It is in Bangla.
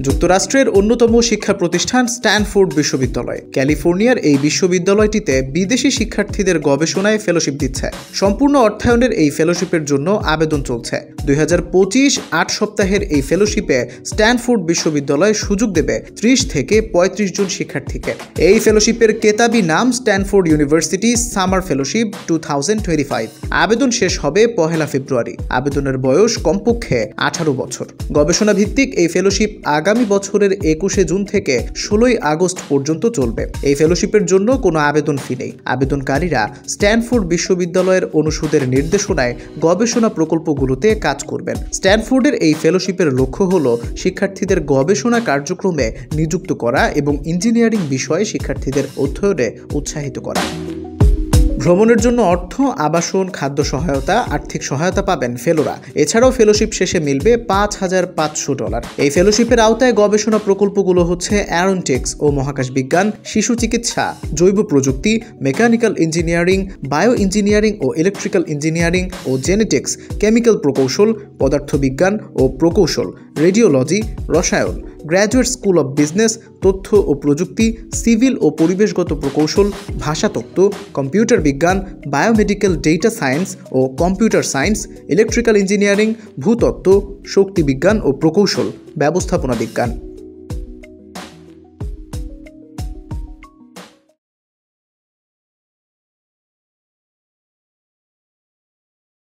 যুক্তরাষ্ট্রের অন্যতম শিক্ষা প্রতিষ্ঠান স্ট্যানফোর্ড বিশ্ববিদ্যালয় ক্যালিফোর্নিয়ার এই বিশ্ববিদ্যালয়টিতে বিদেশি শিক্ষার্থীদের গবেষণায় ফেলোশিপ দিচ্ছে। সম্পূর্ণ অর্থায়নের এই ফেলোশিপের জন্য আবেদন চলছে। 2025 8 সপ্তাহের এই ফেলোশিপে স্ট্যানফোর্ড বিশ্ববিদ্যালয় সুযোগ দেবে 30 থেকে 35 জন শিক্ষার্থীকে। এই ফেলোশিপের কেতাবি নাম স্ট্যানফোর্ড ইউনিভার্সিটি সামার ফেলোশিপ 2025। আবেদন শেষ হবে 1 ফেব্রুয়ারি। আবেদনের বয়স কমপক্ষে 18 বছর। গবেষণা ভিত্তিক এই ফেলোশিপ আগামী বছরের 21 জুন থেকে 16 আগস্ট পর্যন্ত চলবে। এই ফেলোশিপের জন্য কোনো আবেদন ফি নেই। আবেদনকারীরা স্ট্যানফোর্ড বিশ্ববিদ্যালয়ের অনুষদের নির্দেশনায় গবেষণা প্রকল্পগুলোতে কাজ করবেন। স্ট্যানফোর্ডের এই ফেলোশিপের লক্ষ্য হল শিক্ষার্থীদের গবেষণা কার্যক্রমে নিযুক্ত করা এবং ইঞ্জিনিয়ারিং বিষয়ে শিক্ষার্থীদের অধ্যয়নে উৎসাহিত করা। ভ্রমণের জন্য অর্থ, আবাসন, খাদ্য সহায়তা, আর্থিক সহায়তা পাবেন ফেলোরা। এছাড়াও ফেলোশিপ শেষে মিলবে $5,500। এই ফেলোশিপের আওতায় গবেষণা প্রকল্পগুলো হচ্ছে অ্যারোনটিক্স ও মহাকাশ বিজ্ঞান, শিশু চিকিৎসা, জৈব প্রযুক্তি, মেকানিক্যাল ইঞ্জিনিয়ারিং, বায়ো ইঞ্জিনিয়ারিং ও ইলেকট্রিক্যাল ইঞ্জিনিয়ারিং ও জেনেটিক্স, কেমিক্যাল প্রকৌশল, পদার্থবিজ্ঞান ও প্রকৌশল, রেডিওলজি, রসায়ন, গ্র্যাজুয়েট স্কুল অব বিজনেস, তথ্য ও প্রযুক্তি, সিভিল ও পরিবেশগত প্রকৌশল, ভাষাতত্ত্ব, কম্পিউটার বিজ্ঞান, বায়োমেডিক্যাল ডেটা সায়েন্স ও কম্পিউটার সায়েন্স, ইলেকট্রিক্যাল ইঞ্জিনিয়ারিং, ভূতত্ত্ব, শক্তি বিজ্ঞান ও প্রকৌশল, ব্যবস্থাপনা বিজ্ঞান।